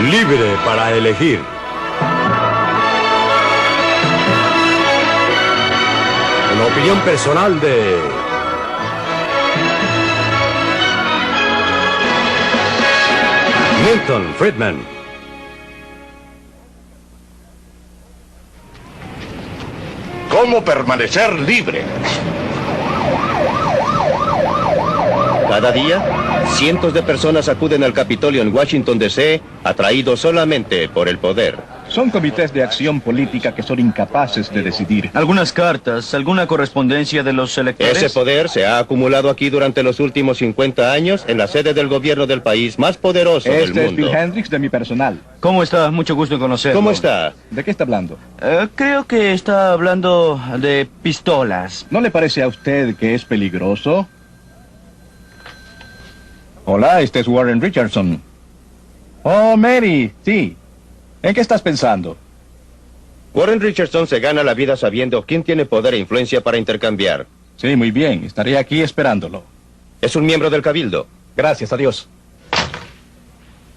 Libre para elegir. Una opinión personal de... Milton Friedman. ¿Cómo permanecer libre? Cada día, cientos de personas acuden al Capitolio en Washington, D.C., atraídos solamente por el poder. Son comités de acción política que son incapaces de decidir. Algunas cartas, alguna correspondencia de los electores. Ese poder se ha acumulado aquí durante los últimos 50 años en la sede del gobierno del país más poderoso del mundo. Este es Bill Hendricks de mi personal. ¿Cómo está? Mucho gusto en conocerlo. ¿Cómo está? ¿De qué está hablando? Creo que está hablando de pistolas. ¿No le parece a usted que es peligroso? Hola, este es Warren Richardson. Oh, Mary, sí. ¿En qué estás pensando? Warren Richardson se gana la vida sabiendo quién tiene poder e influencia para intercambiar. Sí, muy bien. Estaré aquí esperándolo. Es un miembro del Cabildo. Gracias, adiós.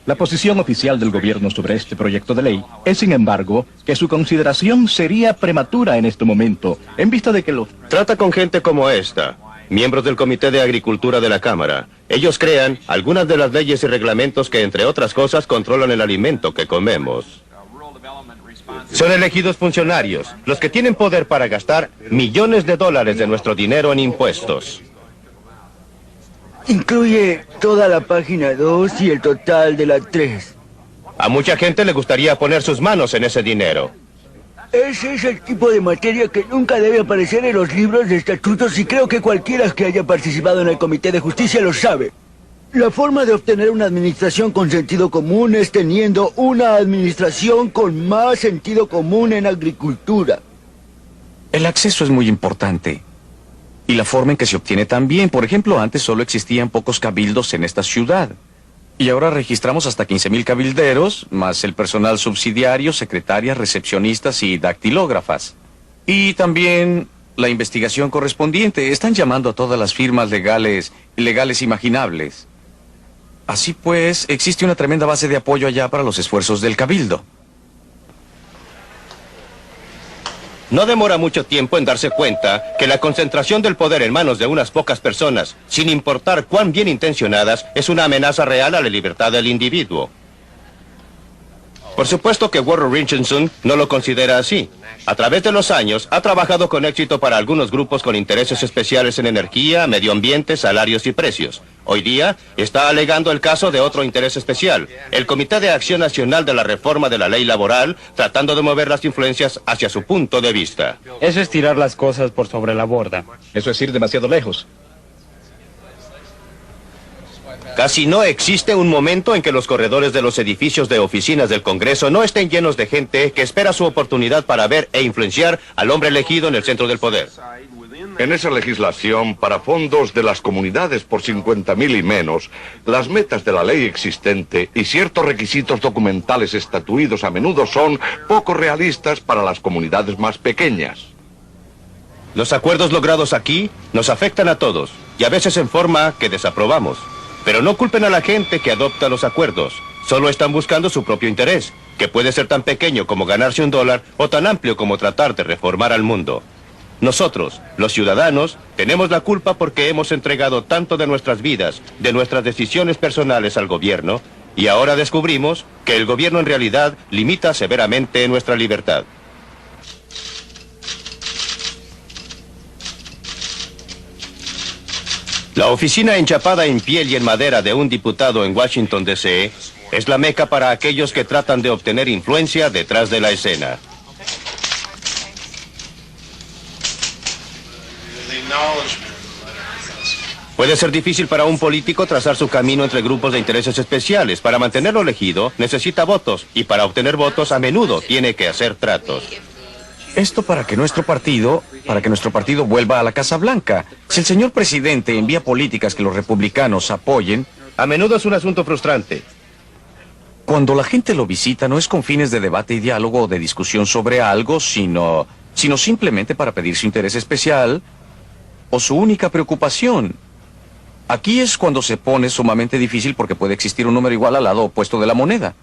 La posición oficial del gobierno sobre este proyecto de ley es, sin embargo, que su consideración sería prematura en este momento, en vista de que los... Trata con gente como esta, miembros del Comité de Agricultura de la Cámara. Ellos crean algunas de las leyes y reglamentos que, entre otras cosas, controlan el alimento que comemos. Son elegidos funcionarios, los que tienen poder para gastar millones de dólares de nuestro dinero en impuestos. Incluye toda la página 2 y el total de la 3. A mucha gente le gustaría poner sus manos en ese dinero. Ese es el tipo de materia que nunca debe aparecer en los libros de estatutos y creo que cualquiera que haya participado en el Comité de Justicia lo sabe. La forma de obtener una administración con sentido común es teniendo una administración con más sentido común en agricultura. El acceso es muy importante. Y la forma en que se obtiene también. Por ejemplo, antes solo existían pocos cabildos en esta ciudad. Y ahora registramos hasta 15,000 cabilderos, más el personal subsidiario, secretarias, recepcionistas y dactilógrafas. Y también la investigación correspondiente. Están llamando a todas las firmas legales imaginables. Así pues, existe una tremenda base de apoyo allá para los esfuerzos del cabildo. No demora mucho tiempo en darse cuenta que la concentración del poder en manos de unas pocas personas, sin importar cuán bien intencionadas, es una amenaza real a la libertad del individuo. Por supuesto que Warren Richardson no lo considera así. A través de los años, ha trabajado con éxito para algunos grupos con intereses especiales en energía, medio ambiente, salarios y precios. Hoy día, está alegando el caso de otro interés especial, el Comité de Acción Nacional de la Reforma de la Ley Laboral, tratando de mover las influencias hacia su punto de vista. Eso es tirar las cosas por sobre la borda. Eso es ir demasiado lejos. Casi no existe un momento en que los corredores de los edificios de oficinas del Congreso no estén llenos de gente que espera su oportunidad para ver e influenciar al hombre elegido en el centro del poder. En esa legislación, para fondos de las comunidades por 50,000 y menos, las metas de la ley existente y ciertos requisitos documentales estatuidos a menudo son poco realistas para las comunidades más pequeñas. Los acuerdos logrados aquí nos afectan a todos, y a veces en forma que desaprobamos. Pero no culpen a la gente que adopta los acuerdos. Solo están buscando su propio interés, que puede ser tan pequeño como ganarse $1 o tan amplio como tratar de reformar al mundo. Nosotros, los ciudadanos, tenemos la culpa porque hemos entregado tanto de nuestras vidas, de nuestras decisiones personales al gobierno, y ahora descubrimos que el gobierno en realidad limita severamente nuestra libertad. La oficina enchapada en piel y en madera de un diputado en Washington, D.C. es la meca para aquellos que tratan de obtener influencia detrás de la escena. Puede ser difícil para un político trazar su camino entre grupos de intereses especiales. Para mantenerlo elegido, necesita votos, y para obtener votos a menudo tiene que hacer tratos. Esto para que nuestro partido vuelva a la Casa Blanca. Si el señor presidente envía políticas que los republicanos apoyen... A menudo es un asunto frustrante. Cuando la gente lo visita no es con fines de debate y diálogo o de discusión sobre algo, sino simplemente para pedir su interés especial o su única preocupación. Aquí es cuando se pone sumamente difícil porque puede existir un número igual al lado opuesto de la moneda.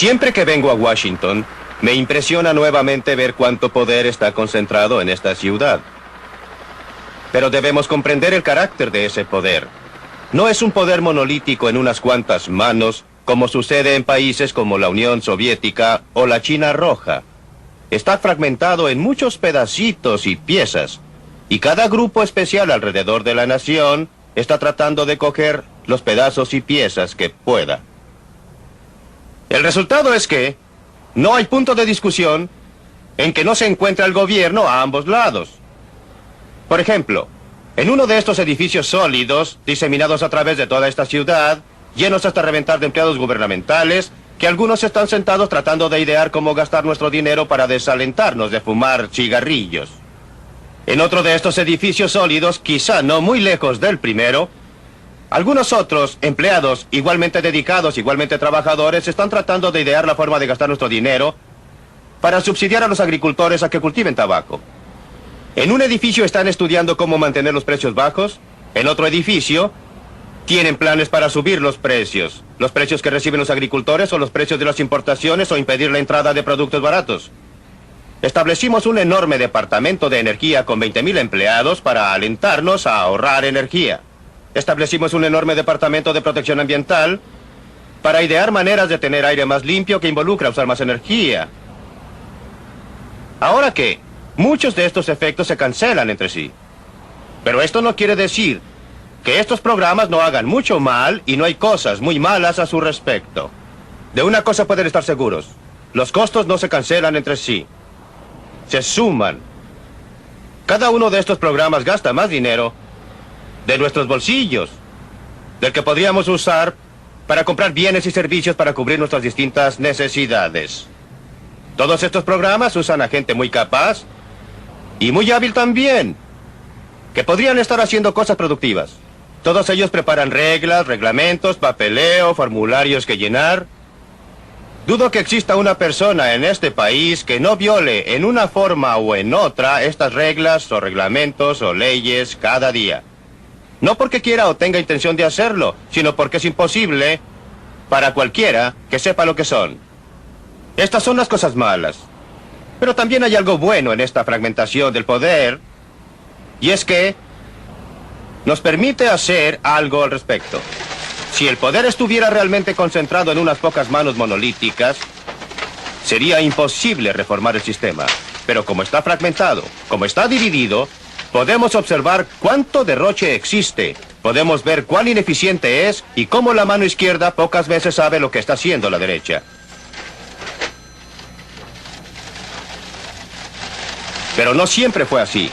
Siempre que vengo a Washington, me impresiona nuevamente ver cuánto poder está concentrado en esta ciudad. Pero debemos comprender el carácter de ese poder. No es un poder monolítico en unas cuantas manos, como sucede en países como la Unión Soviética o la China Roja. Está fragmentado en muchos pedacitos y piezas, y cada grupo especial alrededor de la nación está tratando de coger los pedazos y piezas que pueda. El resultado es que no hay punto de discusión en que no se encuentra el gobierno a ambos lados. Por ejemplo, en uno de estos edificios sólidos, diseminados a través de toda esta ciudad, llenos hasta reventar de empleados gubernamentales, que algunos están sentados tratando de idear cómo gastar nuestro dinero para desalentarnos de fumar cigarrillos. En otro de estos edificios sólidos, quizá no muy lejos del primero, algunos otros empleados igualmente dedicados, igualmente trabajadores, están tratando de idear la forma de gastar nuestro dinero para subsidiar a los agricultores a que cultiven tabaco. En un edificio están estudiando cómo mantener los precios bajos, en otro edificio tienen planes para subir los precios que reciben los agricultores o los precios de las importaciones o impedir la entrada de productos baratos. Establecimos un enorme departamento de energía con 20,000 empleados para alentarnos a ahorrar energía. Establecimos un enorme departamento de protección ambiental para idear maneras de tener aire más limpio que involucra usar más energía. Ahora que muchos de estos efectos se cancelan entre sí. Pero esto no quiere decir que estos programas no hagan mucho mal y no hay cosas muy malas a su respecto. De una cosa pueden estar seguros: los costos no se cancelan entre sí, se suman. Cada uno de estos programas gasta más dinero de nuestros bolsillos, del que podríamos usar para comprar bienes y servicios para cubrir nuestras distintas necesidades. Todos estos programas usan a gente muy capaz y muy hábil también, que podrían estar haciendo cosas productivas. Todos ellos preparan reglas, reglamentos, papeleo, formularios que llenar. Dudo que exista una persona en este país que no viole en una forma o en otra estas reglas o reglamentos o leyes cada día. No porque quiera o tenga intención de hacerlo, sino porque es imposible para cualquiera que sepa lo que son. Estas son las cosas malas. Pero también hay algo bueno en esta fragmentación del poder, y es que nos permite hacer algo al respecto. Si el poder estuviera realmente concentrado en unas pocas manos monolíticas, sería imposible reformar el sistema. Pero como está fragmentado, como está dividido, podemos observar cuánto derroche existe. Podemos ver cuán ineficiente es y cómo la mano izquierda pocas veces sabe lo que está haciendo la derecha. Pero no siempre fue así.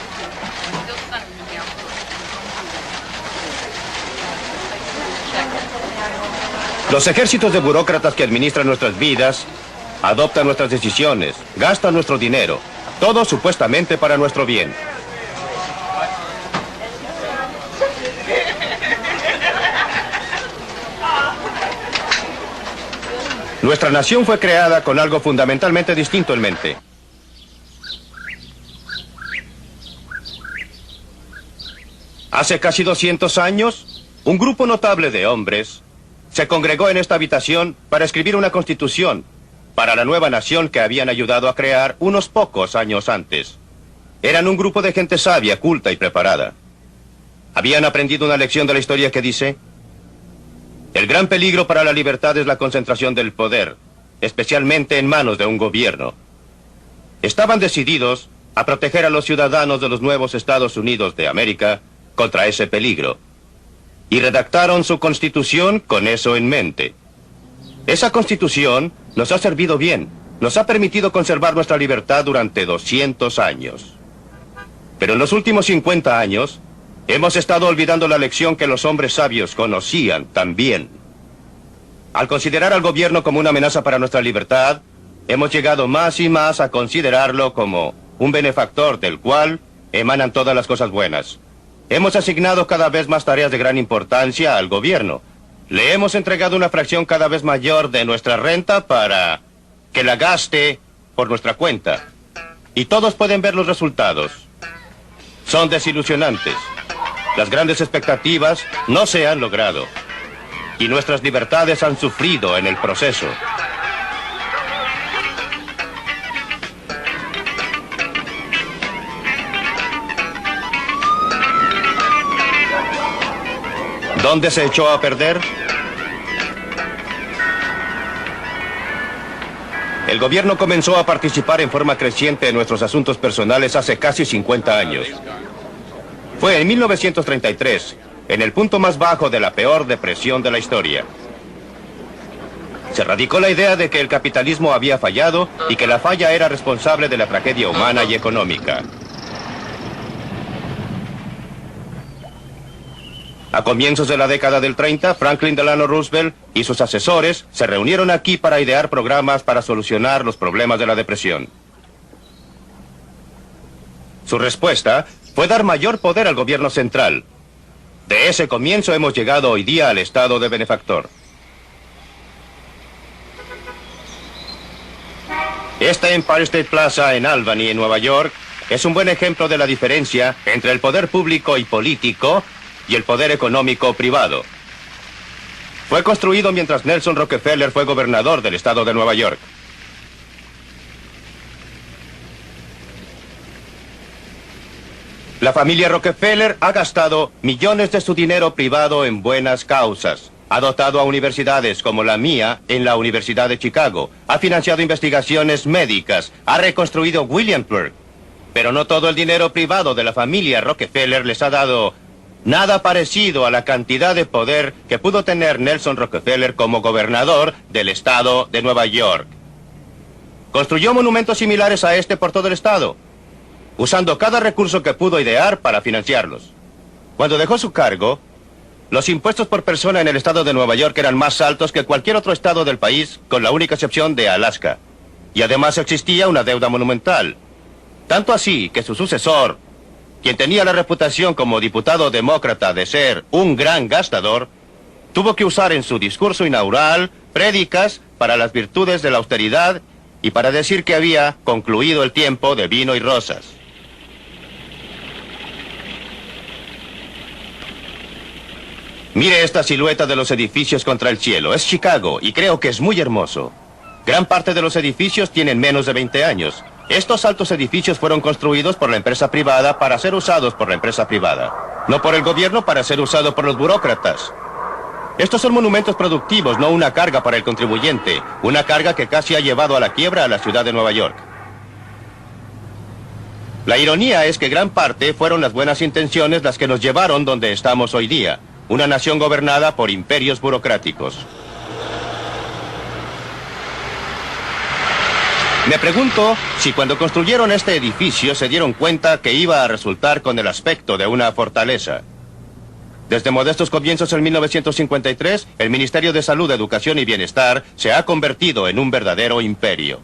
Los ejércitos de burócratas que administran nuestras vidas adoptan nuestras decisiones, gastan nuestro dinero, todo supuestamente para nuestro bien. Nuestra nación fue creada con algo fundamentalmente distinto en mente. Hace casi 200 años, un grupo notable de hombres se congregó en esta habitación para escribir una constitución para la nueva nación que habían ayudado a crear unos pocos años antes. Eran un grupo de gente sabia, culta y preparada. Habían aprendido una lección de la historia que dice: el gran peligro para la libertad es la concentración del poder, especialmente en manos de un gobierno. Estaban decididos a proteger a los ciudadanos de los nuevos Estados Unidos de América contra ese peligro, y redactaron su constitución con eso en mente. Esa constitución nos ha servido bien, nos ha permitido conservar nuestra libertad durante 200 años. Pero en los últimos 50 años, hemos estado olvidando la lección que los hombres sabios conocían también. Al considerar al gobierno como una amenaza para nuestra libertad, hemos llegado más y más a considerarlo como un benefactor del cual emanan todas las cosas buenas. Hemos asignado cada vez más tareas de gran importancia al gobierno. Le hemos entregado una fracción cada vez mayor de nuestra renta para que la gaste por nuestra cuenta. Y todos pueden ver los resultados. Son desilusionantes. Las grandes expectativas no se han logrado. Y nuestras libertades han sufrido en el proceso. ¿Dónde se echó a perder? El gobierno comenzó a participar en forma creciente en nuestros asuntos personales hace casi 50 años. Fue en 1933, en el punto más bajo de la peor depresión de la historia. Se radicó la idea de que el capitalismo había fallado y que la falla era responsable de la tragedia humana y económica. A comienzos de la década del 30, Franklin Delano Roosevelt y sus asesores se reunieron aquí para idear programas para solucionar los problemas de la depresión. Su respuesta fue dar mayor poder al gobierno central. De ese comienzo hemos llegado hoy día al estado de benefactor. Esta Empire State Plaza en Albany, en Nueva York, es un buen ejemplo de la diferencia entre el poder público y político y el poder económico privado. Fue construido mientras Nelson Rockefeller fue gobernador del estado de Nueva York. La familia Rockefeller ha gastado millones de su dinero privado en buenas causas. Ha dotado a universidades como la mía en la Universidad de Chicago. Ha financiado investigaciones médicas. Ha reconstruido Williamsburg. Pero no todo el dinero privado de la familia Rockefeller les ha dado nada parecido a la cantidad de poder que pudo tener Nelson Rockefeller como gobernador del estado de Nueva York. Construyó monumentos similares a este por todo el estado, usando cada recurso que pudo idear para financiarlos. Cuando dejó su cargo, los impuestos por persona en el estado de Nueva York eran más altos que cualquier otro estado del país, con la única excepción de Alaska. Y además existía una deuda monumental. Tanto así que su sucesor, quien tenía la reputación como diputado demócrata de ser un gran gastador, tuvo que usar en su discurso inaugural prédicas para las virtudes de la austeridad y para decir que había concluido el tiempo de vino y rosas. Mire esta silueta de los edificios contra el cielo. Es Chicago y creo que es muy hermoso. Gran parte de los edificios tienen menos de 20 años. Estos altos edificios fueron construidos por la empresa privada para ser usados por la empresa privada. No por el gobierno para ser usados por los burócratas. Estos son monumentos productivos, no una carga para el contribuyente. Una carga que casi ha llevado a la quiebra a la ciudad de Nueva York. La ironía es que gran parte fueron las buenas intenciones las que nos llevaron donde estamos hoy día. Una nación gobernada por imperios burocráticos. Me pregunto si cuando construyeron este edificio se dieron cuenta que iba a resultar con el aspecto de una fortaleza. Desde modestos comienzos en 1953, el Ministerio de Salud, Educación y Bienestar se ha convertido en un verdadero imperio.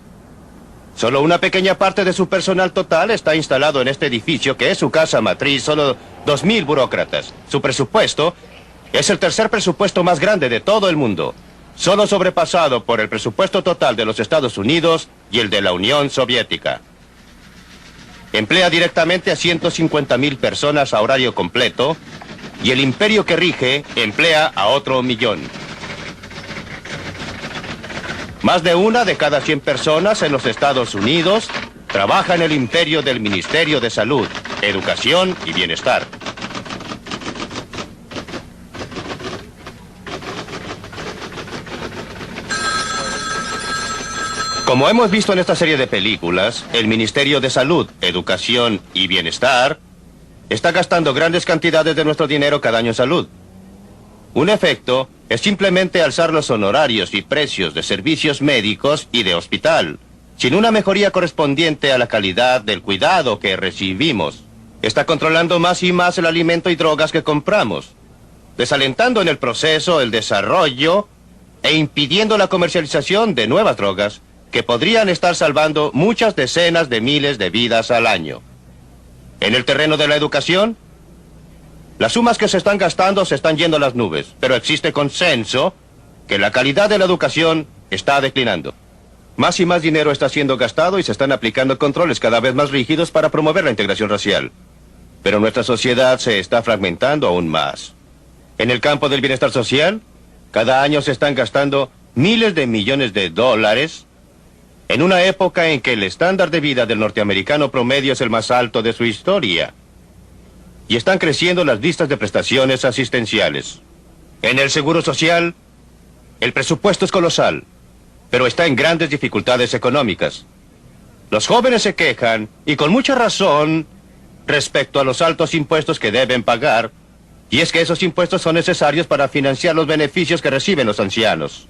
Solo una pequeña parte de su personal total está instalado en este edificio, que es su casa matriz, solo 2.000 burócratas. Su presupuesto es el tercer presupuesto más grande de todo el mundo, solo sobrepasado por el presupuesto total de los Estados Unidos y el de la Unión Soviética. Emplea directamente a 150.000 personas a horario completo y el imperio que rige emplea a otro 1.000.000. Más de una de cada 100 personas en los Estados Unidos trabaja en el imperio del Ministerio de Salud, Educación y Bienestar. Como hemos visto en esta serie de películas, el Ministerio de Salud, Educación y Bienestar está gastando grandes cantidades de nuestro dinero cada año en salud. Un efecto es simplemente alzar los honorarios y precios de servicios médicos y de hospital, sin una mejoría correspondiente a la calidad del cuidado que recibimos. Está controlando más y más el alimento y drogas que compramos, desalentando en el proceso el desarrollo e impidiendo la comercialización de nuevas drogas que podrían estar salvando muchas decenas de miles de vidas al año. En el terreno de la educación, las sumas que se están gastando se están yendo a las nubes, pero existe consenso que la calidad de la educación está declinando. Más y más dinero está siendo gastado y se están aplicando controles cada vez más rígidos para promover la integración racial. Pero nuestra sociedad se está fragmentando aún más. En el campo del bienestar social, cada año se están gastando miles de millones de dólares en una época en que el estándar de vida del norteamericano promedio es el más alto de su historia. Y están creciendo las listas de prestaciones asistenciales. En el Seguro Social, el presupuesto es colosal, pero está en grandes dificultades económicas. Los jóvenes se quejan, y con mucha razón, respecto a los altos impuestos que deben pagar, y es que esos impuestos son necesarios para financiar los beneficios que reciben los ancianos.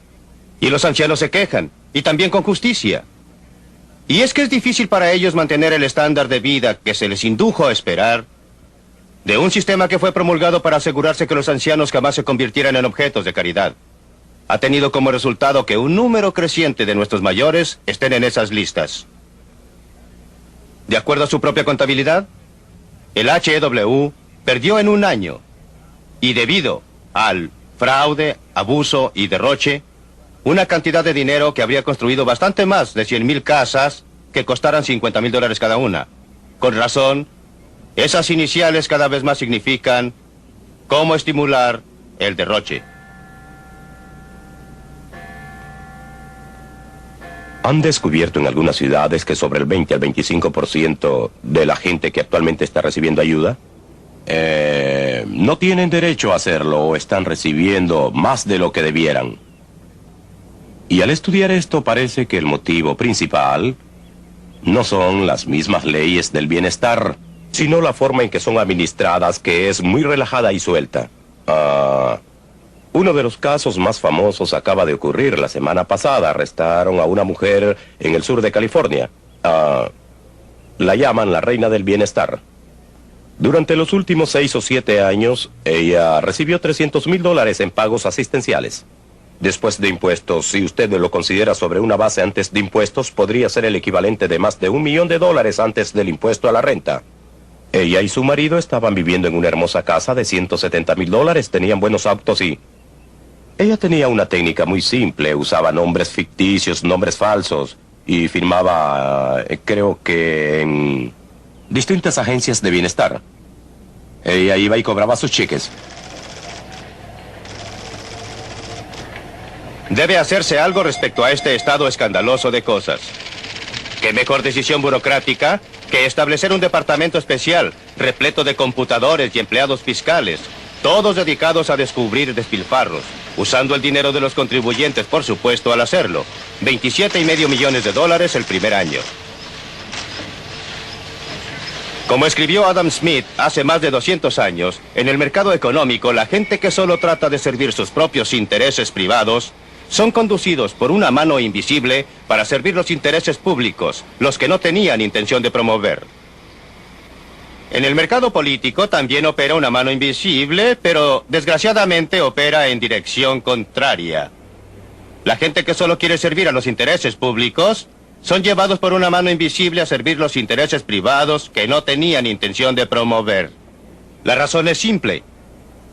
Y los ancianos se quejan, y también con justicia. Y es que es difícil para ellos mantener el estándar de vida que se les indujo a esperar de un sistema que fue promulgado para asegurarse que los ancianos jamás se convirtieran en objetos de caridad. Ha tenido como resultado que un número creciente de nuestros mayores estén en esas listas. De acuerdo a su propia contabilidad, el HEW perdió en un año, y debido al fraude, abuso y derroche, una cantidad de dinero que habría construido bastante más de 100,000 casas que costaran $50,000 cada una. Con razón, esas iniciales cada vez más significan cómo estimular el derroche. Han descubierto en algunas ciudades que sobre el 20 al 25% de la gente que actualmente está recibiendo ayuda no tienen derecho a hacerlo o están recibiendo más de lo que debieran. Y al estudiar esto parece que el motivo principal no son las mismas leyes del bienestar, sino la forma en que son administradas, que es muy relajada y suelta. Uno de los casos más famosos acaba de ocurrir la semana pasada. Arrestaron a una mujer en el sur de California. La llaman la reina del bienestar. Durante los últimos 6 o 7 años, ella recibió $300,000 en pagos asistenciales. Después de impuestos, si usted lo considera sobre una base antes de impuestos, podría ser el equivalente de más de $1 millón antes del impuesto a la renta. Ella y su marido estaban viviendo en una hermosa casa de $170,000, tenían buenos autos y... Ella tenía una técnica muy simple, usaba nombres ficticios, nombres falsos, y firmaba, creo que en distintas agencias de bienestar. Ella iba y cobraba sus cheques. Debe hacerse algo respecto a este estado escandaloso de cosas. ¿Qué mejor decisión burocrática que establecer un departamento especial, repleto de computadores y empleados fiscales, todos dedicados a descubrir despilfarros, usando el dinero de los contribuyentes, por supuesto, al hacerlo? $27,5 millones el primer año. Como escribió Adam Smith hace más de 200 años, en el mercado económico, la gente que solo trata de servir sus propios intereses privados son conducidos por una mano invisible para servir los intereses públicos, los que no tenían intención de promover. En el mercado político también opera una mano invisible, pero desgraciadamente opera en dirección contraria. La gente que solo quiere servir a los intereses públicos son llevados por una mano invisible a servir los intereses privados que no tenían intención de promover. La razón es simple.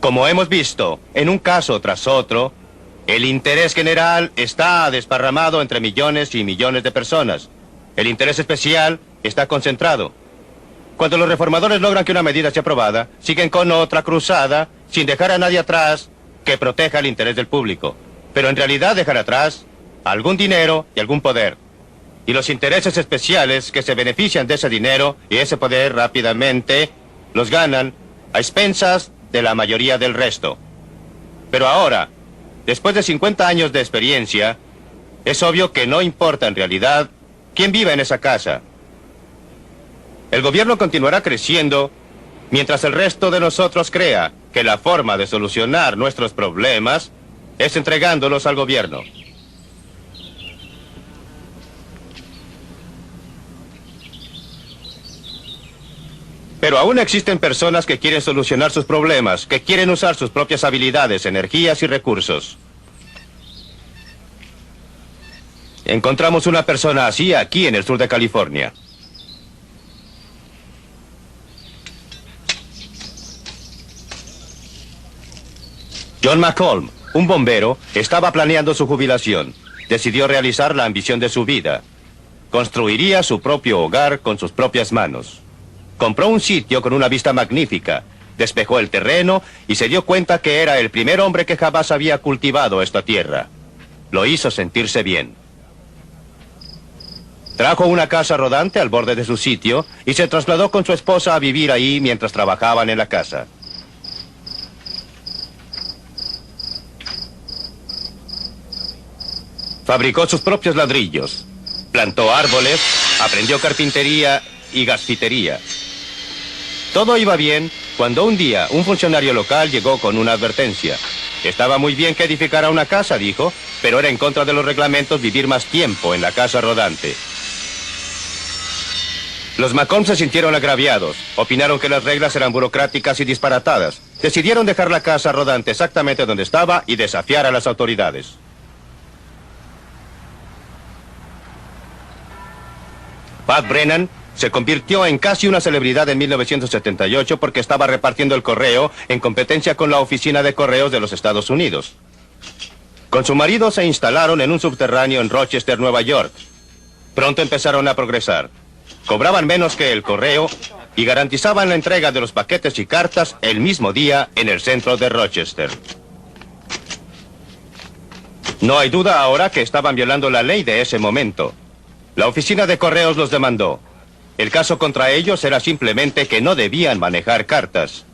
Como hemos visto, en un caso tras otro, el interés general está desparramado entre millones y millones de personas. El interés especial está concentrado. Cuando los reformadores logran que una medida sea aprobada, siguen con otra cruzada, sin dejar a nadie atrás que proteja el interés del público. Pero en realidad dejan atrás algún dinero y algún poder. Y los intereses especiales que se benefician de ese dinero y ese poder rápidamente los ganan a expensas de la mayoría del resto. Pero ahora, después de 50 años de experiencia, es obvio que no importa en realidad quién vive en esa casa. El gobierno continuará creciendo mientras el resto de nosotros crea que la forma de solucionar nuestros problemas es entregándolos al gobierno. Pero aún existen personas que quieren solucionar sus problemas, que quieren usar sus propias habilidades, energías y recursos. Encontramos una persona así aquí en el sur de California. John McColm, un bombero, estaba planeando su jubilación. Decidió realizar la ambición de su vida. Construiría su propio hogar con sus propias manos. Compró un sitio con una vista magnífica, despejó el terreno y se dio cuenta que era el primer hombre que jamás había cultivado esta tierra. Lo hizo sentirse bien. Trajo una casa rodante al borde de su sitio y se trasladó con su esposa a vivir ahí mientras trabajaban en la casa. Fabricó sus propios ladrillos, plantó árboles, aprendió carpintería y gasfitería. Todo iba bien cuando un día un funcionario local llegó con una advertencia. Estaba muy bien que edificara una casa, dijo, pero era en contra de los reglamentos vivir más tiempo en la casa rodante. Los Macomb se sintieron agraviados, opinaron que las reglas eran burocráticas y disparatadas. Decidieron dejar la casa rodante exactamente donde estaba y desafiar a las autoridades. Pat Brennan se convirtió en casi una celebridad en 1978 porque estaba repartiendo el correo en competencia con la Oficina de Correos de los Estados Unidos. Con su marido se instalaron en un subterráneo en Rochester, Nueva York. Pronto empezaron a progresar. Cobraban menos que el correo y garantizaban la entrega de los paquetes y cartas el mismo día en el centro de Rochester. No hay duda ahora que estaban violando la ley de ese momento. La Oficina de Correos los demandó. El caso contra ellos era simplemente que no debían manejar cartas.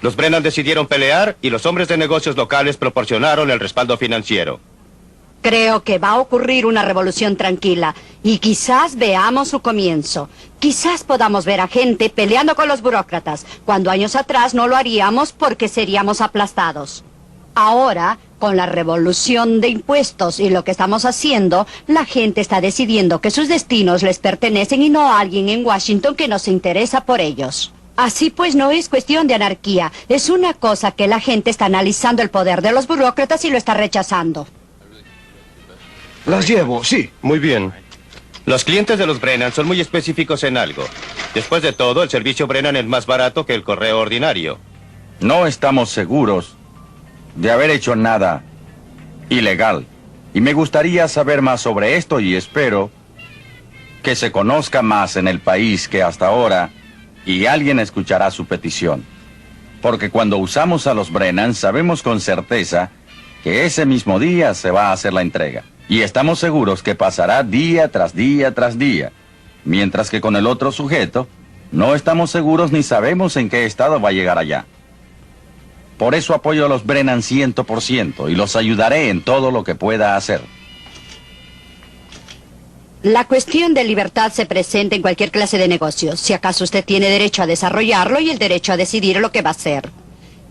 Los Brennan decidieron pelear y los hombres de negocios locales proporcionaron el respaldo financiero. Creo que va a ocurrir una revolución tranquila y quizás veamos su comienzo. Quizás podamos ver a gente peleando con los burócratas, cuando años atrás no lo haríamos porque seríamos aplastados. Ahora, con la revolución de impuestos y lo que estamos haciendo, la gente está decidiendo que sus destinos les pertenecen y no a alguien en Washington que no se interesa por ellos. Así pues, no es cuestión de anarquía. Es una cosa que la gente está analizando el poder de los burócratas y lo está rechazando. Las llevo, sí. Muy bien. Los clientes de los Brennan son muy específicos en algo. Después de todo, el servicio Brennan es más barato que el correo ordinario. No estamos seguros de haber hecho nada ilegal. Y me gustaría saber más sobre esto y espero que se conozca más en el país que hasta ahora y alguien escuchará su petición. Porque cuando usamos a los Brennan sabemos con certeza que ese mismo día se va a hacer la entrega. Y estamos seguros que pasará día tras día tras día. Mientras que con el otro sujeto, no estamos seguros ni sabemos en qué estado va a llegar allá. Por eso apoyo a los Brennan 100% y los ayudaré en todo lo que pueda hacer. La cuestión de libertad se presenta en cualquier clase de negocio. Si acaso usted tiene derecho a desarrollarlo y el derecho a decidir lo que va a hacer.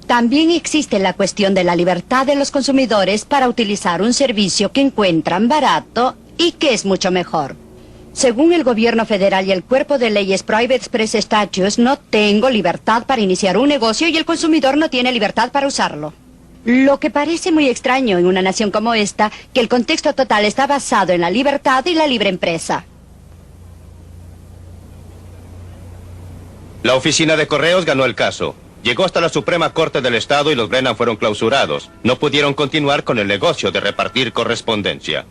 También existe la cuestión de la libertad de los consumidores para utilizar un servicio que encuentran barato y que es mucho mejor. Según el gobierno federal y el cuerpo de leyes Private Express Statutes, no tengo libertad para iniciar un negocio y el consumidor no tiene libertad para usarlo. Lo que parece muy extraño en una nación como esta, que el contexto total está basado en la libertad y la libre empresa. La Oficina de Correos ganó el caso. Llegó hasta la Suprema Corte del Estado y los Brennan fueron clausurados. No pudieron continuar con el negocio de repartir correspondencia.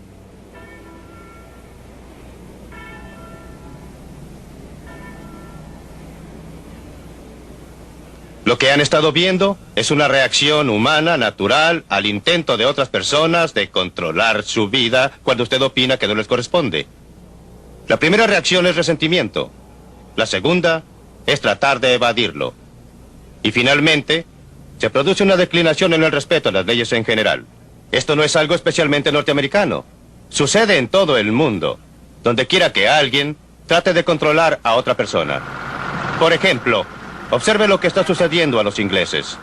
Lo que han estado viendo es una reacción humana, natural, al intento de otras personas de controlar su vida cuando usted opina que no les corresponde. La primera reacción es resentimiento. La segunda es tratar de evadirlo. Y finalmente, se produce una declinación en el respeto a las leyes en general. Esto no es algo especialmente norteamericano. Sucede en todo el mundo, donde quiera que alguien trate de controlar a otra persona. Por ejemplo, observe lo que está sucediendo a los ingleses.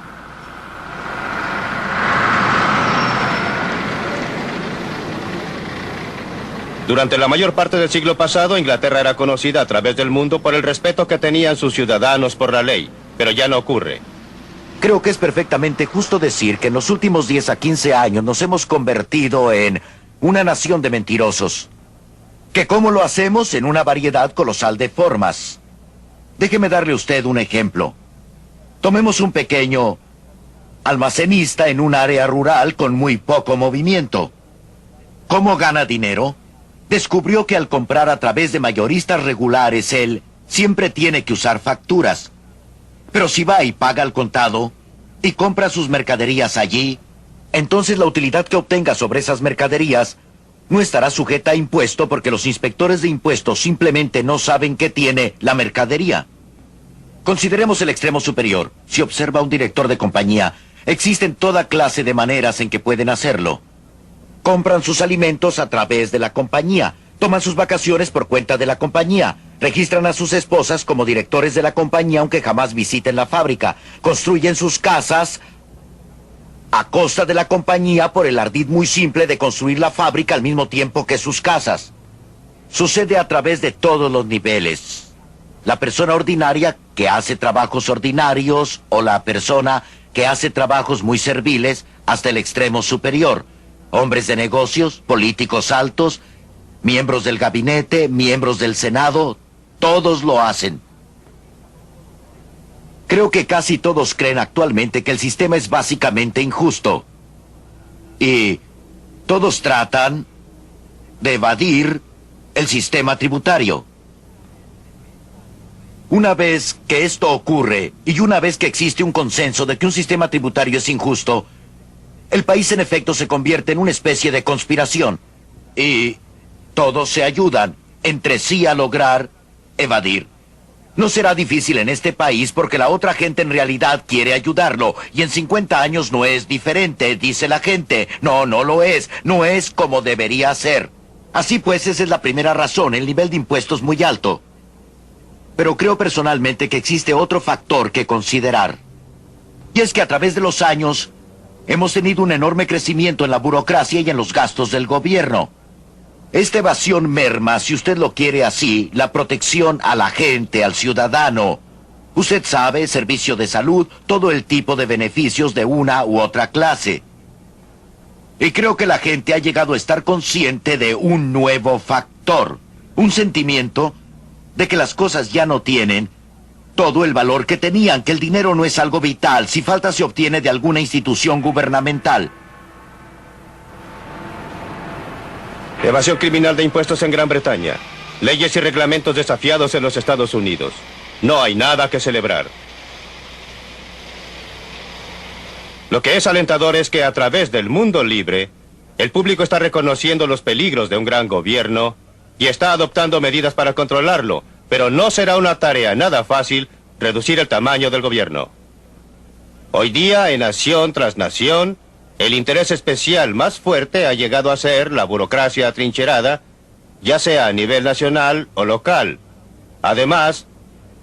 Durante la mayor parte del siglo pasado, Inglaterra era conocida a través del mundo por el respeto que tenían sus ciudadanos por la ley. Pero ya no ocurre. Creo que es perfectamente justo decir que en los últimos 10 a 15 años nos hemos convertido en una nación de mentirosos. ¿Que cómo lo hacemos? En una variedad colosal de formas. Déjeme darle a usted un ejemplo. Tomemos un pequeño almacenista en un área rural con muy poco movimiento. ¿Cómo gana dinero? Descubrió que al comprar a través de mayoristas regulares, él siempre tiene que usar facturas. Pero si va y paga al contado y compra sus mercaderías allí, entonces la utilidad que obtenga sobre esas mercaderías no estará sujeta a impuesto porque los inspectores de impuestos simplemente no saben qué tiene la mercadería. Consideremos el extremo superior. Si observa a un director de compañía, existen toda clase de maneras en que pueden hacerlo. Compran sus alimentos a través de la compañía. Toman sus vacaciones por cuenta de la compañía. Registran a sus esposas como directores de la compañía aunque jamás visiten la fábrica. Construyen sus casas a costa de la compañía por el ardid muy simple de construir la fábrica al mismo tiempo que sus casas. Sucede a través de todos los niveles. La persona ordinaria que hace trabajos ordinarios o la persona que hace trabajos muy serviles hasta el extremo superior. Hombres de negocios, políticos altos, miembros del gabinete, miembros del Senado, todos lo hacen. Creo que casi todos creen actualmente que el sistema es básicamente injusto. Y todos tratan de evadir el sistema tributario. Una vez que esto ocurre, y una vez que existe un consenso de que un sistema tributario es injusto, el país en efecto se convierte en una especie de conspiración. Y todos se ayudan entre sí a lograr evadir. No será difícil en este país porque la otra gente en realidad quiere ayudarlo. Y en 50 años no es diferente, dice la gente. No, no lo es. No es como debería ser. Así pues, esa es la primera razón, el nivel de impuestos muy alto. Pero creo personalmente que existe otro factor que considerar. Y es que a través de los años hemos tenido un enorme crecimiento en la burocracia y en los gastos del gobierno. Esta evasión merma, si usted lo quiere así, la protección a la gente, al ciudadano. Usted sabe, servicio de salud, todo el tipo de beneficios de una u otra clase. Y creo que la gente ha llegado a estar consciente de un nuevo factor. Un sentimiento de que las cosas ya no tienen todo el valor que tenían, que el dinero no es algo vital, si falta se obtiene de alguna institución gubernamental. Evasión criminal de impuestos en Gran Bretaña. Leyes y reglamentos desafiados en los Estados Unidos. No hay nada que celebrar. Lo que es alentador es que a través del mundo libre, el público está reconociendo los peligros de un gran gobierno y está adoptando medidas para controlarlo, pero no será una tarea nada fácil reducir el tamaño del gobierno. Hoy día, en nación tras nación, el interés especial más fuerte ha llegado a ser la burocracia atrincherada, ya sea a nivel nacional o local. Además,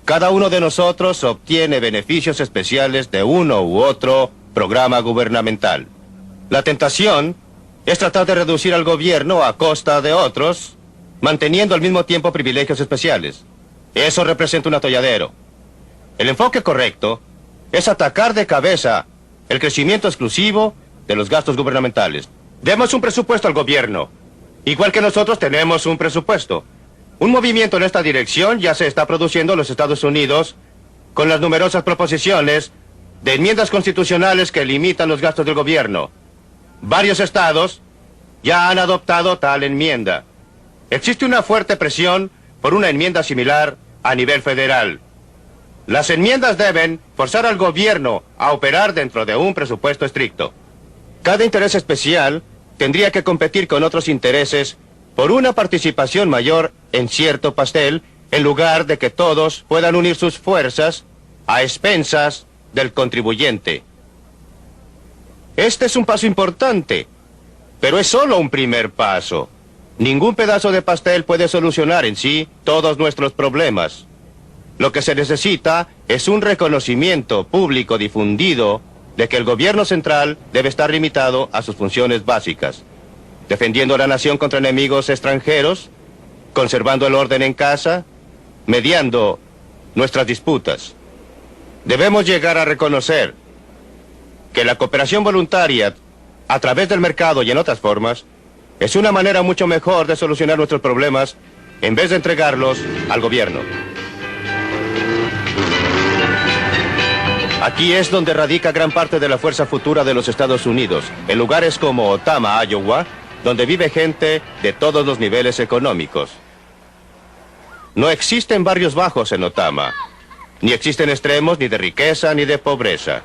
cada uno de nosotros obtiene beneficios especiales de uno u otro programa gubernamental. La tentación es tratar de reducir al gobierno a costa de otros, manteniendo al mismo tiempo privilegios especiales. Eso representa un atolladero. El enfoque correcto es atacar de cabeza el crecimiento exclusivo de los gastos gubernamentales. Demos un presupuesto al gobierno, igual que nosotros tenemos un presupuesto. Un movimiento en esta dirección ya se está produciendo en los Estados Unidos con las numerosas proposiciones de enmiendas constitucionales que limitan los gastos del gobierno. Varios estados ya han adoptado tal enmienda. Existe una fuerte presión por una enmienda similar a nivel federal. Las enmiendas deben forzar al gobierno a operar dentro de un presupuesto estricto. Cada interés especial tendría que competir con otros intereses por una participación mayor en cierto pastel, en lugar de que todos puedan unir sus fuerzas a expensas del contribuyente. Este es un paso importante, pero es solo un primer paso. Ningún pedazo de pastel puede solucionar en sí todos nuestros problemas. Lo que se necesita es un reconocimiento público difundido de que el gobierno central debe estar limitado a sus funciones básicas, defendiendo a la nación contra enemigos extranjeros, conservando el orden en casa, mediando nuestras disputas. Debemos llegar a reconocer que la cooperación voluntaria a través del mercado y en otras formas es una manera mucho mejor de solucionar nuestros problemas en vez de entregarlos al gobierno. Aquí es donde radica gran parte de la fuerza futura de los Estados Unidos, en lugares como Otama, Iowa, donde vive gente de todos los niveles económicos. No existen barrios bajos en Otama, ni existen extremos ni de riqueza ni de pobreza.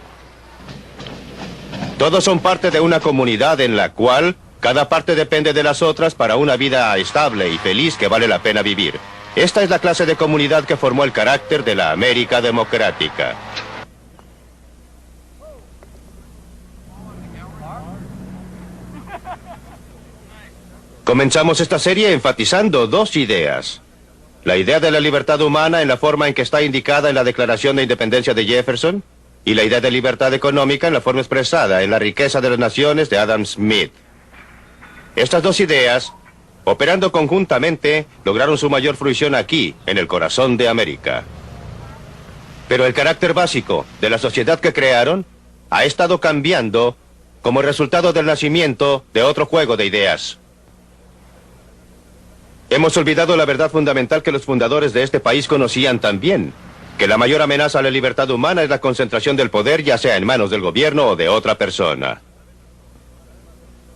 Todos son parte de una comunidad en la cual cada parte depende de las otras para una vida estable y feliz que vale la pena vivir. Esta es la clase de comunidad que formó el carácter de la América democrática. Comenzamos esta serie enfatizando dos ideas. La idea de la libertad humana en la forma en que está indicada en la Declaración de Independencia de Jefferson y la idea de libertad económica en la forma expresada en la riqueza de las naciones de Adam Smith. Estas dos ideas, operando conjuntamente, lograron su mayor fruición aquí, en el corazón de América. Pero el carácter básico de la sociedad que crearon ha estado cambiando como resultado del nacimiento de otro juego de ideas. Hemos olvidado la verdad fundamental que los fundadores de este país conocían también, que la mayor amenaza a la libertad humana es la concentración del poder, ya sea en manos del gobierno o de otra persona.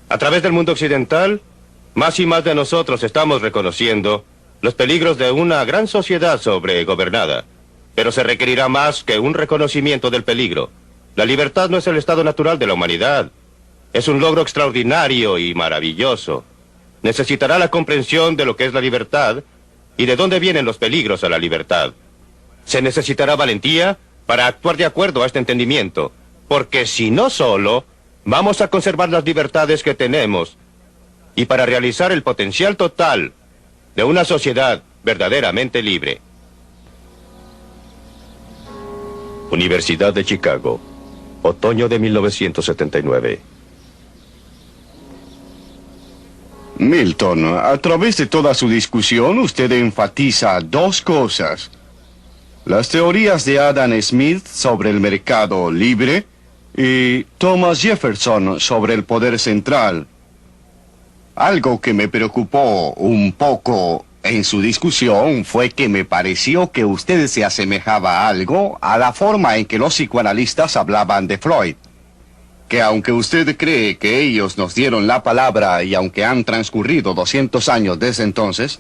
A través del mundo occidental, más y más de nosotros estamos reconociendo los peligros de una gran sociedad sobregobernada, pero se requerirá más que un reconocimiento del peligro. La libertad no es el estado natural de la humanidad, es un logro extraordinario y maravilloso. Necesitará la comprensión de lo que es la libertad y de dónde vienen los peligros a la libertad. Se necesitará valentía para actuar de acuerdo a este entendimiento, porque si no solo, vamos a conservar las libertades que tenemos y para realizar el potencial total de una sociedad verdaderamente libre. Universidad de Chicago, otoño de 1979. Milton, a través de toda su discusión, usted enfatiza dos cosas. Las teorías de Adam Smith sobre el mercado libre y Thomas Jefferson sobre el poder central. Algo que me preocupó un poco en su discusión fue que me pareció que usted se asemejaba algo a la forma en que los psicoanalistas hablaban de Freud. Que aunque usted cree que ellos nos dieron la palabra y aunque han transcurrido 200 años desde entonces,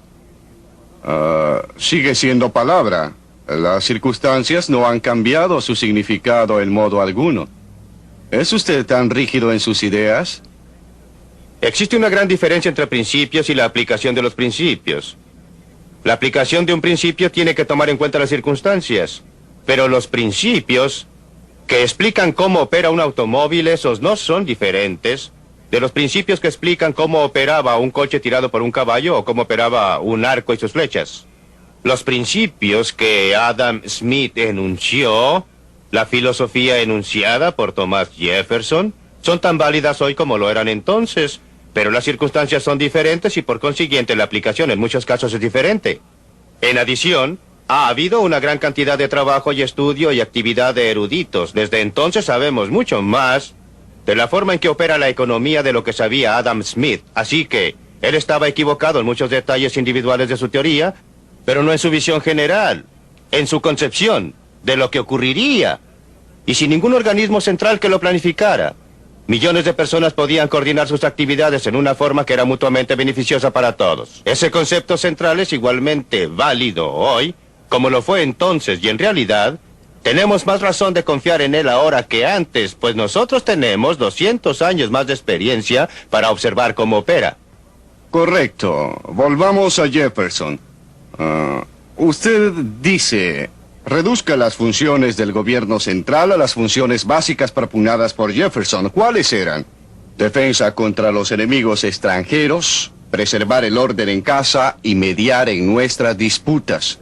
sigue siendo palabra. Las circunstancias no han cambiado su significado en modo alguno. ¿Es usted tan rígido en sus ideas? Existe una gran diferencia entre principios y la aplicación de los principios. La aplicación de un principio tiene que tomar en cuenta las circunstancias, pero los principios que explican cómo opera un automóvil, esos no son diferentes de los principios que explican cómo operaba un coche tirado por un caballo o cómo operaba un arco y sus flechas. Los principios que Adam Smith enunció, la filosofía enunciada por Thomas Jefferson, son tan válidas hoy como lo eran entonces, pero las circunstancias son diferentes y por consiguiente la aplicación en muchos casos es diferente. En adición, ha habido una gran cantidad de trabajo y estudio y actividad de eruditos. Desde entonces sabemos mucho más de la forma en que opera la economía de lo que sabía Adam Smith. Así que él estaba equivocado en muchos detalles individuales de su teoría, pero no en su visión general, en su concepción de lo que ocurriría, y sin ningún organismo central que lo planificara. Millones de personas podían coordinar sus actividades en una forma que era mutuamente beneficiosa para todos. Ese concepto central es igualmente válido hoy, como lo fue entonces, y en realidad, tenemos más razón de confiar en él ahora que antes, pues nosotros tenemos 200 años más de experiencia para observar cómo opera. Correcto. Volvamos a Jefferson. Usted dice, reduzca las funciones del gobierno central a las funciones básicas propugnadas por Jefferson. ¿Cuáles eran? Defensa contra los enemigos extranjeros, preservar el orden en casa y mediar en nuestras disputas.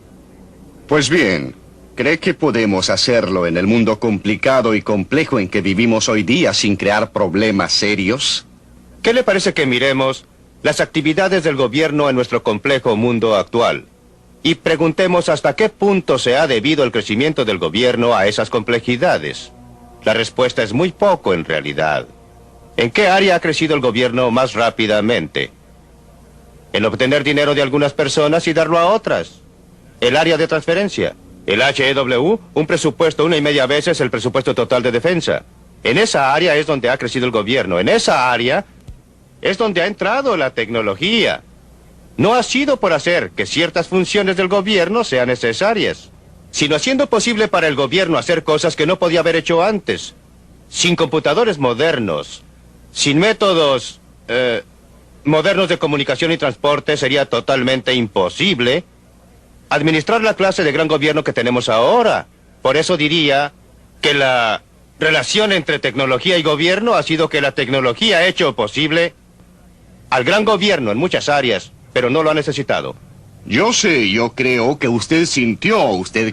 Pues bien, ¿cree que podemos hacerlo en el mundo complicado y complejo en que vivimos hoy día sin crear problemas serios? ¿Qué le parece que miremos las actividades del gobierno en nuestro complejo mundo actual y preguntemos hasta qué punto se ha debido el crecimiento del gobierno a esas complejidades? La respuesta es muy poco en realidad. ¿En qué área ha crecido el gobierno más rápidamente? En obtener dinero de algunas personas y darlo a otras. El área de transferencia. El HEW, un presupuesto 1,5 veces el presupuesto total de defensa. En esa área es donde ha crecido el gobierno. En esa área es donde ha entrado la tecnología. No ha sido por hacer que ciertas funciones del gobierno sean necesarias, sino haciendo posible para el gobierno hacer cosas que no podía haber hecho antes. Sin computadores modernos, sin métodos modernos de comunicación y transporte, sería totalmente imposible administrar la clase de gran gobierno que tenemos ahora. Por eso diría que la relación entre tecnología y gobierno ha sido que la tecnología ha hecho posible al gran gobierno en muchas áreas, pero no lo ha necesitado. Yo creo que usted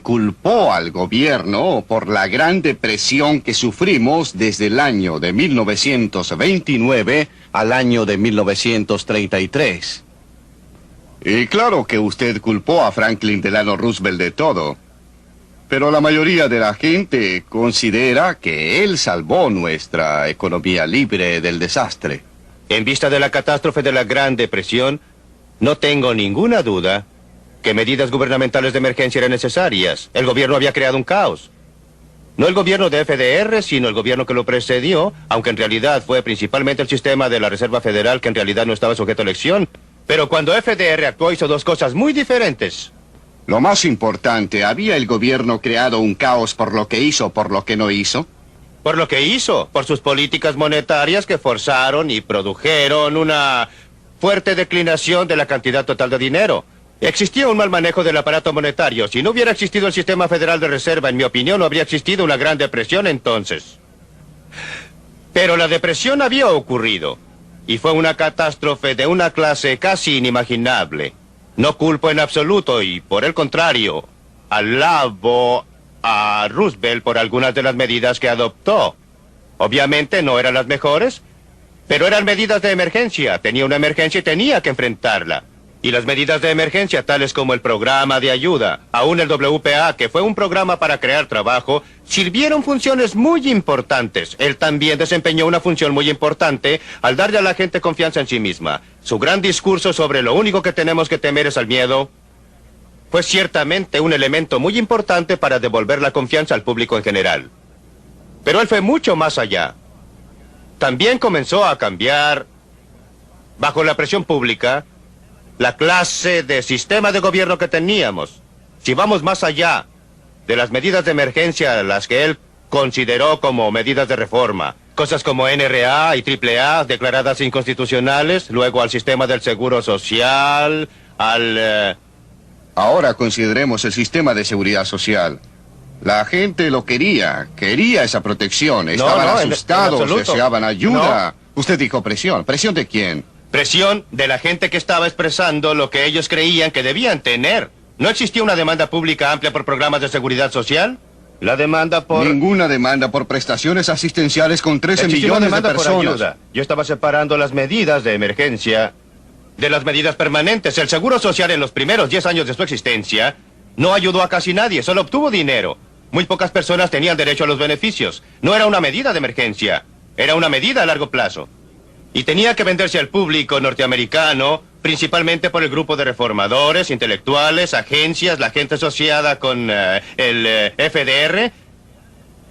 culpó al gobierno por la gran depresión que sufrimos desde el año de 1929 al año de 1933. Y claro que usted culpó a Franklin Delano Roosevelt de todo. Pero la mayoría de la gente considera que él salvó nuestra economía libre del desastre. En vista de la catástrofe de la Gran Depresión, no tengo ninguna duda que medidas gubernamentales de emergencia eran necesarias. El gobierno había creado un caos. No el gobierno de FDR, sino el gobierno que lo precedió, aunque en realidad fue principalmente el sistema de la Reserva Federal que en realidad no estaba sujeto a elección. Pero cuando FDR actuó hizo dos cosas muy diferentes. Lo más importante, ¿había el gobierno creado un caos por lo que hizo o por lo que no hizo? Por lo que hizo, por sus políticas monetarias que forzaron y produjeron una fuerte declinación de la cantidad total de dinero. Existía un mal manejo del aparato monetario. Si no hubiera existido el sistema federal de reserva, en mi opinión, no habría existido una gran depresión entonces. Pero la depresión había ocurrido, y fue una catástrofe de una clase casi inimaginable. No culpo en absoluto, y por el contrario, alabo a Roosevelt por algunas de las medidas que adoptó. Obviamente no eran las mejores, pero eran medidas de emergencia. Tenía una emergencia y tenía que enfrentarla. Y las medidas de emergencia, tales como el programa de ayuda, aún el WPA, que fue un programa para crear trabajo, sirvieron funciones muy importantes. Él también desempeñó una función muy importante al darle a la gente confianza en sí misma. Su gran discurso sobre lo único que tenemos que temer es al miedo fue ciertamente un elemento muy importante para devolver la confianza al público en general. Pero él fue mucho más allá. También comenzó a cambiar, bajo la presión pública, la clase de sistema de gobierno que teníamos. Si vamos más allá de las medidas de emergencia, las que él consideró como medidas de reforma, cosas como NRA y AAA declaradas inconstitucionales, luego al sistema del seguro social, Ahora consideremos el sistema de seguridad social. La gente lo quería esa protección, estaban asustados, deseaban ayuda. No. Usted dijo presión. ¿Presión de quién? Presión de la gente que estaba expresando lo que ellos creían que debían tener. ¿No existía una demanda pública amplia por programas de seguridad social? La demanda por... Ninguna demanda por prestaciones asistenciales con 13 millones de personas. Por ayuda. Yo estaba separando las medidas de emergencia de las medidas permanentes. El Seguro Social en los primeros 10 años de su existencia no ayudó a casi nadie, solo obtuvo dinero. Muy pocas personas tenían derecho a los beneficios. No era una medida de emergencia, era una medida a largo plazo. Y tenía que venderse al público norteamericano, principalmente por el grupo de reformadores, intelectuales, agencias, la gente asociada con el FDR.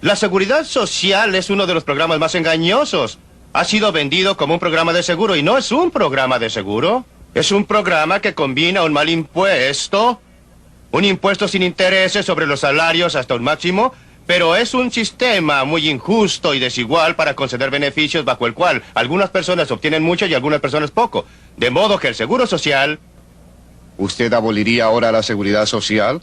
La seguridad social es uno de los programas más engañosos. Ha sido vendido como un programa de seguro y no es un programa de seguro. Es un programa que combina un mal impuesto, un impuesto sin intereses sobre los salarios hasta un máximo, pero es un sistema muy injusto y desigual para conceder beneficios bajo el cual algunas personas obtienen mucho y algunas personas poco. De modo que el seguro social... ¿Usted aboliría ahora la seguridad social?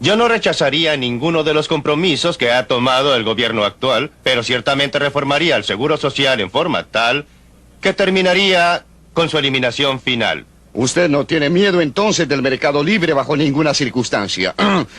Yo no rechazaría ninguno de los compromisos que ha tomado el gobierno actual, pero ciertamente reformaría el seguro social en forma tal que terminaría con su eliminación final. Usted no tiene miedo entonces del mercado libre bajo ninguna circunstancia.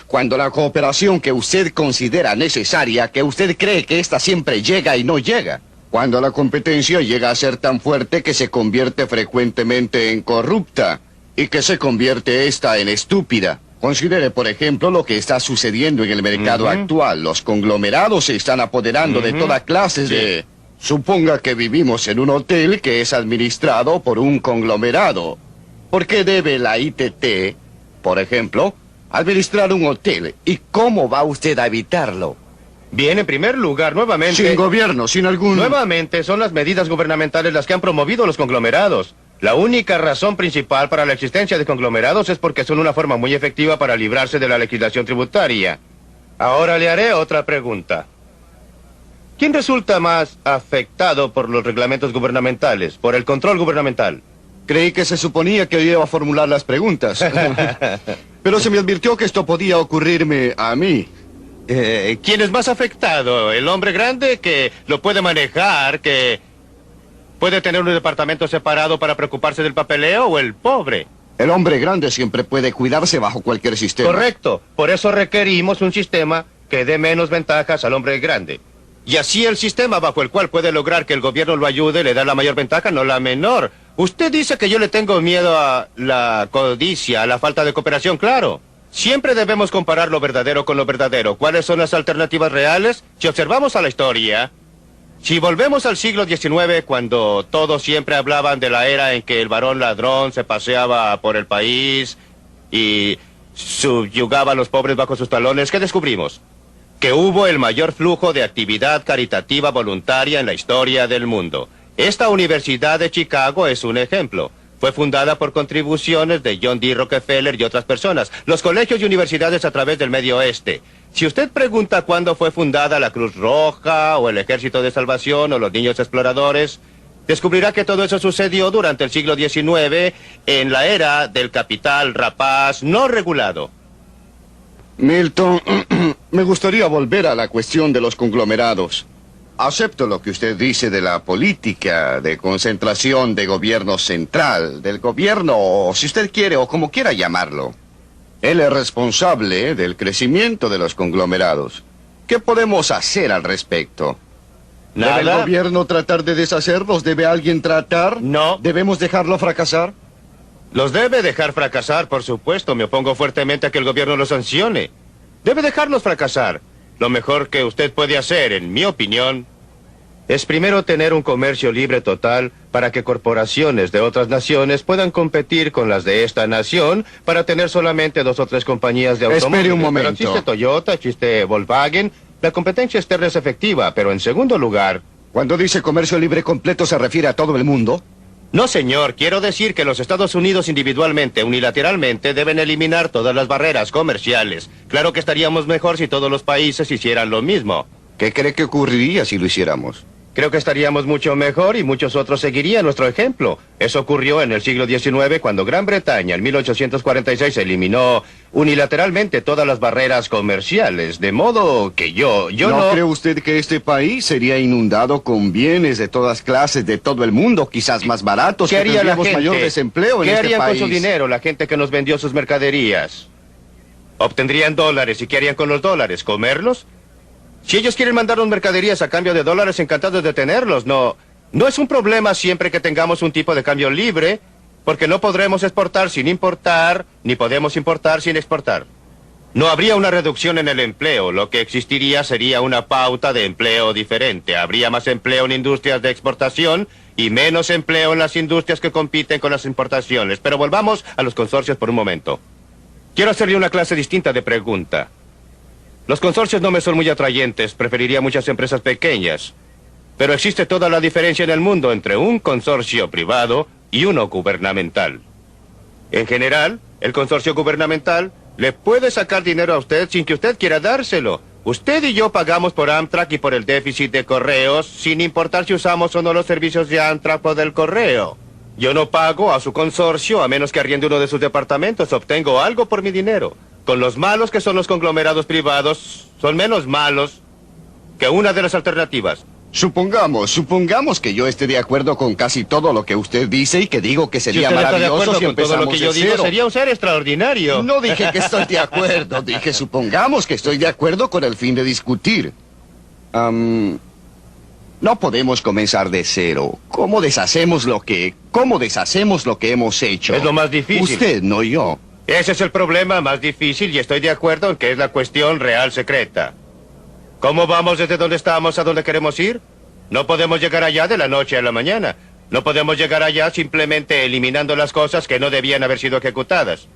Cuando la cooperación que usted considera necesaria, que usted cree que ésta siempre llega y no llega. Cuando la competencia llega a ser tan fuerte que se convierte frecuentemente en corrupta y que se convierte esta en estúpida. Considere, por ejemplo, lo que está sucediendo en el mercado actual. Los conglomerados se están apoderando de toda clase de... Suponga que vivimos en un hotel que es administrado por un conglomerado. ¿Por qué debe la ITT, por ejemplo, administrar un hotel? ¿Y cómo va usted a evitarlo? Bien, en primer lugar, nuevamente... Sin gobierno, sin algún... Nuevamente, son las medidas gubernamentales las que han promovido los conglomerados. La única razón principal para la existencia de conglomerados es porque son una forma muy efectiva para librarse de la legislación tributaria. Ahora le haré otra pregunta. ¿Quién resulta más afectado por los reglamentos gubernamentales, por el control gubernamental? Creí que se suponía que iba a formular las preguntas. Pero se me advirtió que esto podía ocurrirme a mí. ¿Quién es más afectado? ¿El hombre grande que lo puede manejar, que Puede tener un departamento separado para preocuparse del papeleo o el pobre. El hombre grande siempre puede cuidarse bajo cualquier sistema. Correcto. Por eso requerimos un sistema que dé menos ventajas al hombre grande. Y así el sistema bajo el cual puede lograr que el gobierno lo ayude le da la mayor ventaja, no la menor. Usted dice que yo le tengo miedo a la codicia, a la falta de cooperación, claro. Siempre debemos comparar lo verdadero con lo verdadero. ¿Cuáles son las alternativas reales? Si observamos a la historia, si volvemos al siglo XIX, cuando todos siempre hablaban de la era en que el varón ladrón se paseaba por el país y subyugaba a los pobres bajo sus talones, ¿qué descubrimos? Que hubo el mayor flujo de actividad caritativa voluntaria en la historia del mundo. Esta Universidad de Chicago es un ejemplo. Fue fundada por contribuciones de John D. Rockefeller y otras personas. Los colegios y universidades a través del Medio Oeste. Si usted pregunta cuándo fue fundada la Cruz Roja, o el Ejército de Salvación, o los Niños Exploradores, descubrirá que todo eso sucedió durante el siglo XIX, en la era del capital rapaz no regulado. Milton, me gustaría volver a la cuestión de los conglomerados. Acepto lo que usted dice de la política de concentración de gobierno central, del gobierno, o si usted quiere, o como quiera llamarlo. Él es responsable del crecimiento de los conglomerados. ¿Qué podemos hacer al respecto? Nada. ¿Debe el gobierno tratar de deshacerlos? ¿Debe alguien tratar? No. ¿Debemos dejarlo fracasar? Los debe dejar fracasar, por supuesto. Me opongo fuertemente a que el gobierno los sancione. Debe dejarlos fracasar. Lo mejor que usted puede hacer, en mi opinión, es primero tener un comercio libre total para que corporaciones de otras naciones puedan competir con las de esta nación para tener solamente 2 o 3 compañías de automóviles. Espere un momento. Pero existe Toyota, existe Volkswagen. La competencia externa es efectiva, pero en segundo lugar... Cuando dice comercio libre completo, ¿se refiere a todo el mundo? No, señor. Quiero decir que los Estados Unidos individualmente, unilateralmente, deben eliminar todas las barreras comerciales. Claro que estaríamos mejor si todos los países hicieran lo mismo. ¿Qué cree que ocurriría si lo hiciéramos? Creo que estaríamos mucho mejor y muchos otros seguirían nuestro ejemplo. Eso ocurrió en el siglo XIX cuando Gran Bretaña en 1846 eliminó unilateralmente todas las barreras comerciales. De modo que yo no... ¿No cree usted que este país sería inundado con bienes de todas clases de todo el mundo, quizás más baratos, ¿Qué que haría la tendríamos gente? mayor desempleo en ¿Qué este harían país? con su dinero la gente que nos vendió sus mercaderías? Obtendrían dólares. ¿Y qué harían con los dólares? ¿Comerlos? Si ellos quieren mandarnos mercaderías a cambio de dólares, encantados de tenerlos. No es un problema siempre que tengamos un tipo de cambio libre, porque no podremos exportar sin importar, ni podemos importar sin exportar. No habría una reducción en el empleo. Lo que existiría sería una pauta de empleo diferente. Habría más empleo en industrias de exportación y menos empleo en las industrias que compiten con las importaciones. Pero volvamos a los consorcios por un momento. Quiero hacerle una clase distinta de pregunta. Los consorcios no me son muy atrayentes, preferiría muchas empresas pequeñas. Pero existe toda la diferencia en el mundo entre un consorcio privado y uno gubernamental. En general, el consorcio gubernamental le puede sacar dinero a usted sin que usted quiera dárselo. Usted y yo pagamos por Amtrak y por el déficit de correos, sin importar si usamos o no los servicios de Amtrak o del correo. Yo no pago a su consorcio a menos que arriende uno de sus departamentos. Obtengo algo por mi dinero. Con los malos que son los conglomerados privados, son menos malos que una de las alternativas. Supongamos que yo esté de acuerdo con casi todo lo que usted dice y que digo que sería si usted maravilloso está de si acuerdo con todo empezamos lo que yo de digo, cero. sería un ser extraordinario. No dije que estoy de acuerdo, dije supongamos que estoy de acuerdo con el fin de discutir. No podemos comenzar de cero. ¿Cómo deshacemos lo que hemos hecho? Es lo más difícil. Usted, no yo. Ese es el problema más difícil y estoy de acuerdo en que es la cuestión real secreta. ¿Cómo vamos desde donde estamos a donde queremos ir? No podemos llegar allá de la noche a la mañana. No podemos llegar allá simplemente eliminando las cosas que no debían haber sido ejecutadas.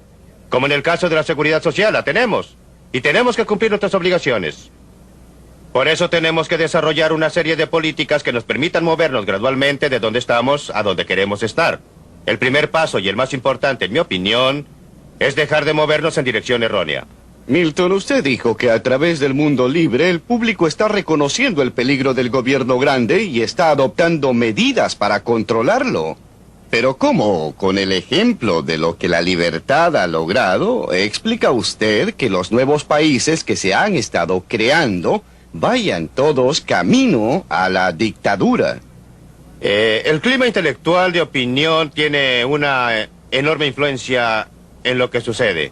Como en el caso de la seguridad social, la tenemos. Y tenemos que cumplir nuestras obligaciones. Por eso tenemos que desarrollar una serie de políticas que nos permitan movernos gradualmente de donde estamos a donde queremos estar. El primer paso y el más importante, en mi opinión, es dejar de movernos en dirección errónea. Milton, usted dijo que a través del mundo libre el público está reconociendo el peligro del gobierno grande y está adoptando medidas para controlarlo. Pero ¿cómo? Con el ejemplo de lo que la libertad ha logrado, ¿explica usted que los nuevos países que se han estado creando vayan todos camino a la dictadura? El clima intelectual de opinión tiene una enorme influencia en lo que sucede.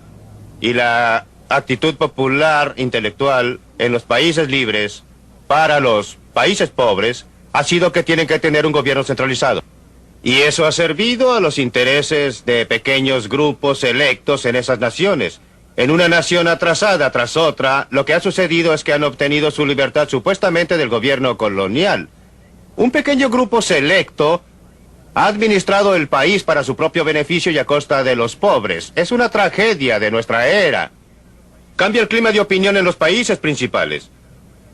Y la actitud popular intelectual en los países libres, para los países pobres, ha sido que tienen que tener un gobierno centralizado. Y eso ha servido a los intereses de pequeños grupos electos en esas naciones. En una nación atrasada tras otra, lo que ha sucedido es que han obtenido su libertad supuestamente del gobierno colonial. Un pequeño grupo selecto ha administrado el país para su propio beneficio y a costa de los pobres. Es una tragedia de nuestra era. Cambia el clima de opinión en los países principales.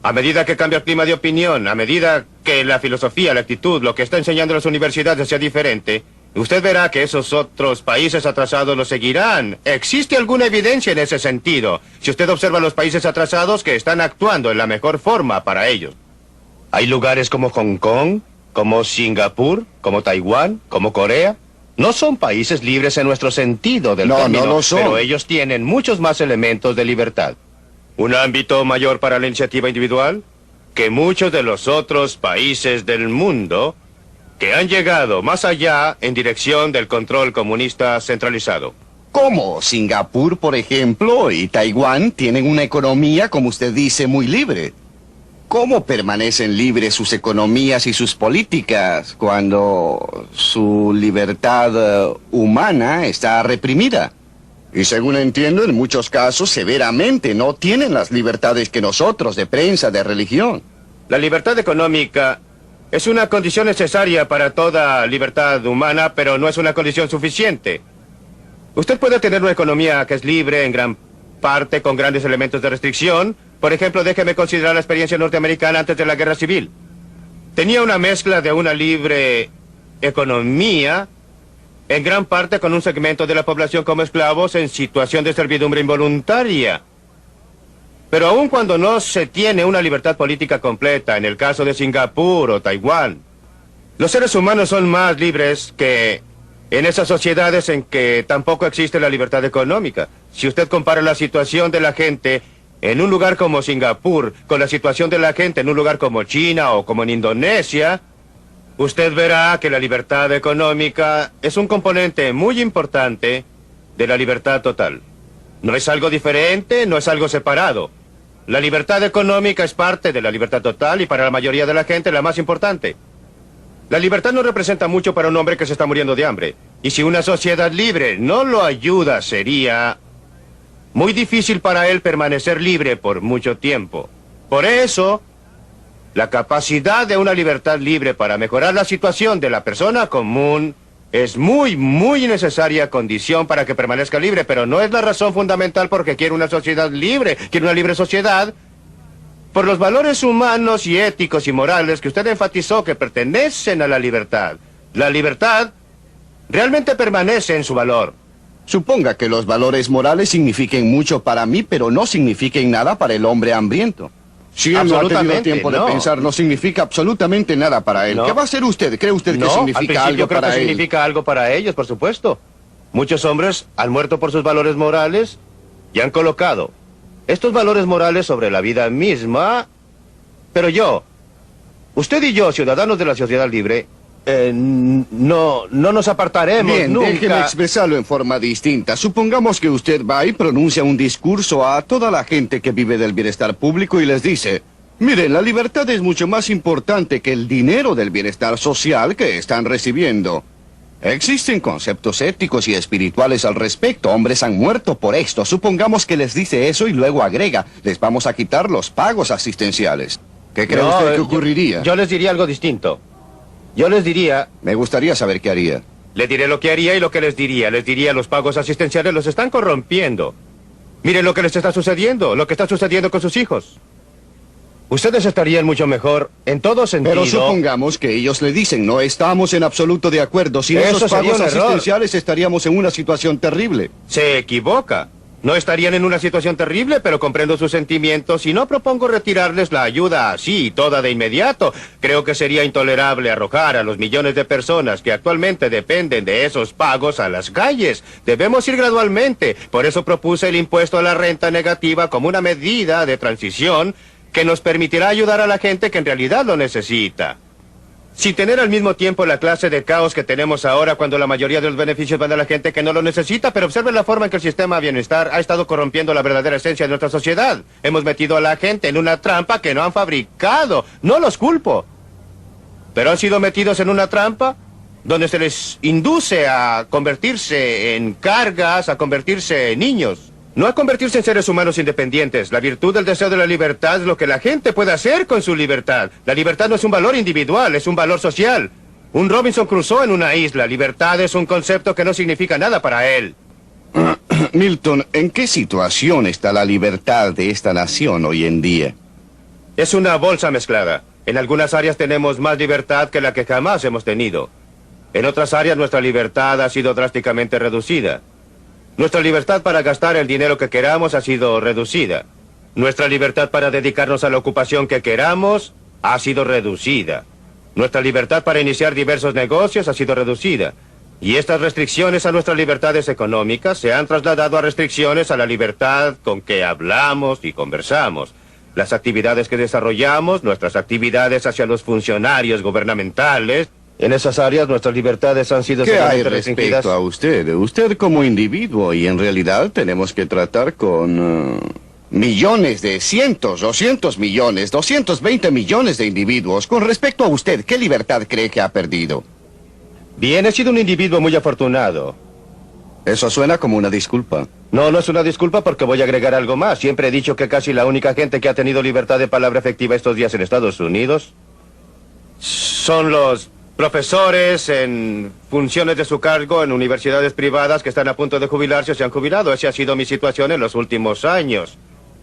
A medida que cambia el clima de opinión, a medida que la filosofía, la actitud, lo que está enseñando en las universidades sea diferente, usted verá que esos otros países atrasados lo seguirán. ¿Existe alguna evidencia en ese sentido? Si usted observa los países atrasados que están actuando en la mejor forma para ellos. Hay lugares como Hong Kong, como Singapur, como Taiwán, como Corea. No son países libres en nuestro sentido del término, no lo son. pero ellos tienen muchos más elementos de libertad. Un ámbito mayor para la iniciativa individual que muchos de los otros países del mundo que han llegado más allá en dirección del control comunista centralizado. ¿Cómo? Singapur, por ejemplo, y Taiwán tienen una economía, como usted dice, muy libre. ¿Cómo permanecen libres sus economías y sus políticas cuando su libertad humana está reprimida? Y según entiendo, en muchos casos, severamente, no tienen las libertades que nosotros, de prensa, de religión. La libertad económica es una condición necesaria para toda libertad humana, pero no es una condición suficiente. Usted puede tener una economía que es libre en gran parte con grandes elementos de restricción. Por ejemplo, déjeme considerar la experiencia norteamericana antes de la Guerra Civil. Tenía una mezcla de una libre economía, en gran parte con un segmento de la población como esclavos en situación de servidumbre involuntaria. Pero aun cuando no se tiene una libertad política completa, en el caso de Singapur o Taiwán, los seres humanos son más libres que en esas sociedades en que tampoco existe la libertad económica. Si usted compara la situación de la gente en un lugar como Singapur con la situación de la gente en un lugar como China o como en Indonesia, usted verá que la libertad económica es un componente muy importante de la libertad total. No es algo diferente, no es algo separado. La libertad económica es parte de la libertad total y para la mayoría de la gente la más importante. La libertad no representa mucho para un hombre que se está muriendo de hambre. Y si una sociedad libre no lo ayuda, sería muy difícil para él permanecer libre por mucho tiempo. Por eso, la capacidad de una libertad libre para mejorar la situación de la persona común es muy necesaria condición para que permanezca libre, pero no es la razón fundamental porque quiere una sociedad libre, quiere una libre sociedad por los valores humanos y éticos y morales que usted enfatizó que pertenecen a la libertad. La libertad realmente permanece en su valor. Suponga que los valores morales signifiquen mucho para mí, pero no signifiquen nada para el hombre hambriento. Si él no ha tenido tiempo de pensar, no significa absolutamente nada para él. No. ¿Qué va a hacer usted? ¿Cree usted que No, significa algo creo para que él? significa algo para ellos, por supuesto. Muchos hombres han muerto por sus valores morales y han colocado estos valores morales sobre la vida misma. Pero usted y yo, ciudadanos de la sociedad libre, no nos apartaremos Bien, nunca. déjeme expresarlo en forma distinta. Supongamos que usted va y pronuncia un discurso a toda la gente que vive del bienestar público y les dice: miren, la libertad es mucho más importante que el dinero del bienestar social que están recibiendo. Existen conceptos éticos y espirituales al respecto. Hombres han muerto por esto. Supongamos que les dice eso y luego agrega: les vamos a quitar los pagos asistenciales. ¿Qué cree usted que ocurriría? Yo les diría algo distinto. Yo les diría... Me gustaría saber qué haría. Le diré lo que haría y lo que les diría. Les diría: los pagos asistenciales los están corrompiendo. Miren lo que les está sucediendo, lo que está sucediendo con sus hijos. Ustedes estarían mucho mejor en todo sentido. Pero supongamos que ellos le dicen: no estamos en absoluto de acuerdo. Sin Eso esos sería pagos un error. asistenciales estaríamos en una situación terrible. Se equivoca. No estarían en una situación terrible, pero comprendo sus sentimientos y no propongo retirarles la ayuda así, toda de inmediato. Creo que sería intolerable arrojar a los millones de personas que actualmente dependen de esos pagos a las calles. Debemos ir gradualmente. Por eso propuse el impuesto a la renta negativa como una medida de transición que nos permitirá ayudar a la gente que en realidad lo necesita. sin tener al mismo tiempo la clase de caos que tenemos ahora cuando la mayoría de los beneficios van a la gente que no lo necesita, pero observen la forma en que el sistema de bienestar ha estado corrompiendo la verdadera esencia de nuestra sociedad. Hemos metido a la gente en una trampa que no han fabricado. No los culpo. Pero han sido metidos en una trampa donde se les induce a convertirse en cargas, a convertirse en niños. No a convertirse en seres humanos independientes. La virtud del deseo de la libertad es lo que la gente puede hacer con su libertad. La libertad no es un valor individual, es un valor social. Un Robinson Crusoe en una isla. Libertad es un concepto que no significa nada para él. Milton, ¿en qué situación está la libertad de esta nación hoy en día? Es una bolsa mezclada. En algunas áreas tenemos más libertad que la que jamás hemos tenido. En otras áreas nuestra libertad ha sido drásticamente reducida. Nuestra libertad para gastar el dinero que queramos ha sido reducida. Nuestra libertad para dedicarnos a la ocupación que queramos ha sido reducida. Nuestra libertad para iniciar diversos negocios ha sido reducida. Y estas restricciones a nuestras libertades económicas se han trasladado a restricciones a la libertad con que hablamos y conversamos. Las actividades que desarrollamos, nuestras actividades hacia los funcionarios gubernamentales. En esas áreas nuestras libertades han sido ¿Qué hay severamente restringidas. respecto a usted? Usted como individuo, y en realidad tenemos que tratar con millones de cientos, 200 millones, 220 millones de individuos. Con respecto a usted, ¿qué libertad cree que ha perdido? Bien, he sido un individuo muy afortunado. Eso suena como una disculpa. No, no es una disculpa porque voy a agregar algo más. Siempre he dicho que casi la única gente que ha tenido libertad de palabra efectiva estos días en Estados Unidos son los profesores en funciones de su cargo en universidades privadas que están a punto de jubilarse o se han jubilado. Esa ha sido mi situación en los últimos años.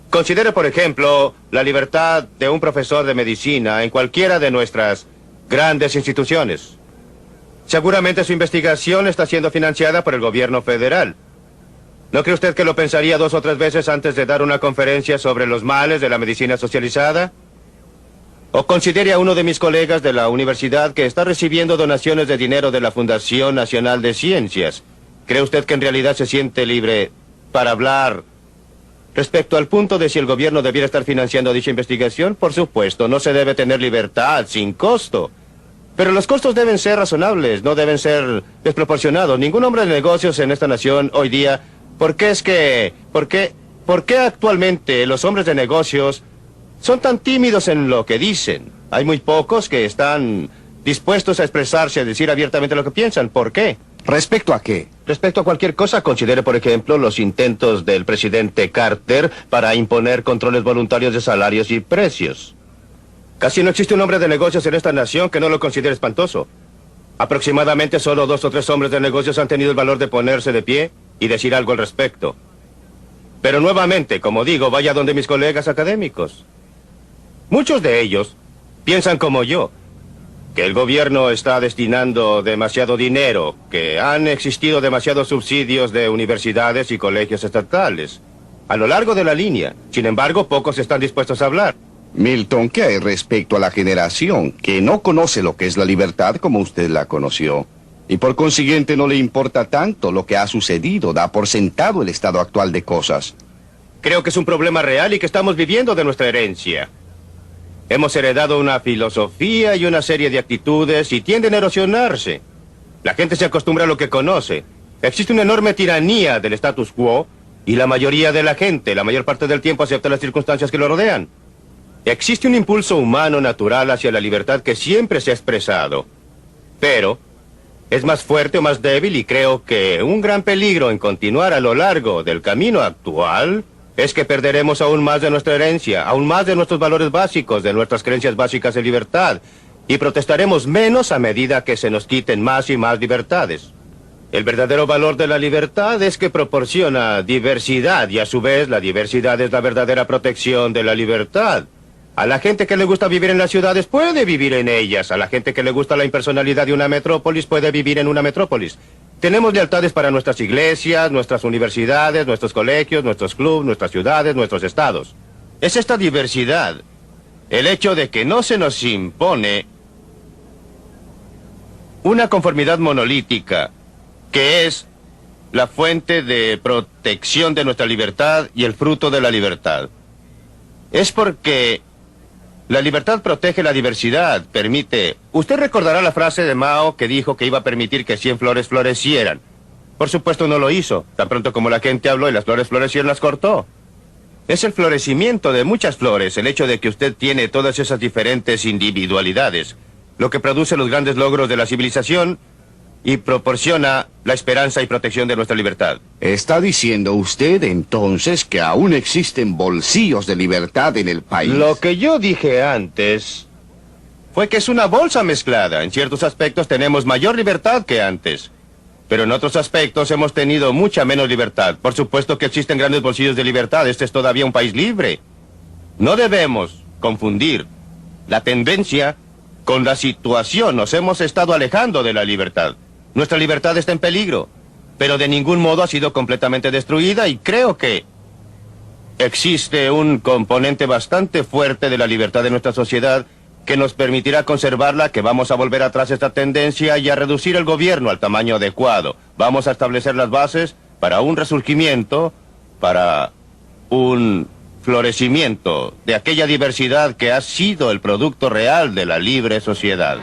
Considere, por ejemplo, la libertad de un profesor de medicina en cualquiera de nuestras grandes instituciones. Seguramente su investigación está siendo financiada por el gobierno federal. ¿No cree usted que lo pensaría 2 o 3 veces antes de dar una conferencia sobre los males de la medicina socializada? O considere a uno de mis colegas de la universidad que está recibiendo donaciones de dinero de la Fundación Nacional de Ciencias. ¿Cree usted que en realidad se siente libre para hablar respecto al punto de si el gobierno debiera estar financiando dicha investigación? Por supuesto, no se debe tener libertad sin costo. Pero los costos deben ser razonables, no deben ser desproporcionados. Ningún hombre de negocios en esta nación hoy día... ¿Por qué actualmente los hombres de negocios son tan tímidos en lo que dicen? Hay muy pocos que están dispuestos a expresarse, a decir abiertamente lo que piensan. ¿Por qué? ¿Respecto a qué? Respecto a cualquier cosa, considere, por ejemplo, los intentos del presidente Carter para imponer controles voluntarios de salarios y precios. Casi no existe un hombre de negocios en esta nación que no lo considere espantoso. Aproximadamente solo 2 o 3 hombres de negocios han tenido el valor de ponerse de pie y decir algo al respecto. Pero nuevamente, como digo, vaya donde mis colegas académicos. Muchos de ellos piensan como yo, que el gobierno está destinando demasiado dinero, que han existido demasiados subsidios de universidades y colegios estatales, a lo largo de la línea. Sin embargo, pocos están dispuestos a hablar. Milton, ¿qué hay respecto a la generación que no conoce lo que es la libertad como usted la conoció? Y por consiguiente no le importa tanto lo que ha sucedido, da por sentado el estado actual de cosas. Creo que es un problema real y que estamos viviendo de nuestra herencia. Hemos heredado una filosofía y una serie de actitudes y tienden a erosionarse. La gente se acostumbra a lo que conoce. Existe una enorme tiranía del status quo y la mayoría de la gente, la mayor parte del tiempo, acepta las circunstancias que lo rodean. Existe un impulso humano natural hacia la libertad que siempre se ha expresado. Pero es más fuerte o más débil y creo que un gran peligro en continuar a lo largo del camino actual es que perderemos aún más de nuestra herencia, aún más de nuestros valores básicos, de nuestras creencias básicas de libertad, y protestaremos menos a medida que se nos quiten más y más libertades. El verdadero valor de la libertad es que proporciona diversidad, y a su vez la diversidad es la verdadera protección de la libertad. A la gente que le gusta vivir en las ciudades puede vivir en ellas. A la gente que le gusta la impersonalidad de una metrópolis puede vivir en una metrópolis. Tenemos lealtades para nuestras iglesias, nuestras universidades, nuestros colegios, nuestros clubes, nuestras ciudades, nuestros estados. Es esta diversidad, el hecho de que no se nos impone una conformidad monolítica, que es la fuente de protección de nuestra libertad y el fruto de la libertad. Es porque La libertad protege la diversidad, permite... Usted recordará la frase de Mao que dijo que iba a permitir que 100 flores florecieran. Por supuesto no lo hizo. Tan pronto como la gente habló y las flores florecieron, las cortó. Es el florecimiento de muchas flores, el hecho de que usted tiene todas esas diferentes individualidades, lo que produce los grandes logros de la civilización y proporciona la esperanza y protección de nuestra libertad. ¿Está diciendo usted entonces que aún existen bolsillos de libertad en el país? Lo que yo dije antes fue que es una bolsa mezclada. En ciertos aspectos tenemos mayor libertad que antes, pero en otros aspectos hemos tenido mucha menos libertad. Por supuesto que existen grandes bolsillos de libertad. Este es todavía un país libre. No debemos confundir la tendencia con la situación. Nos hemos estado alejando de la libertad. Nuestra libertad está en peligro, pero de ningún modo ha sido completamente destruida y creo que existe un componente bastante fuerte de la libertad de nuestra sociedad que nos permitirá conservarla, que vamos a volver atrás esta tendencia y a reducir el gobierno al tamaño adecuado. Vamos a establecer las bases para un resurgimiento, para un florecimiento de aquella diversidad que ha sido el producto real de la libre sociedad.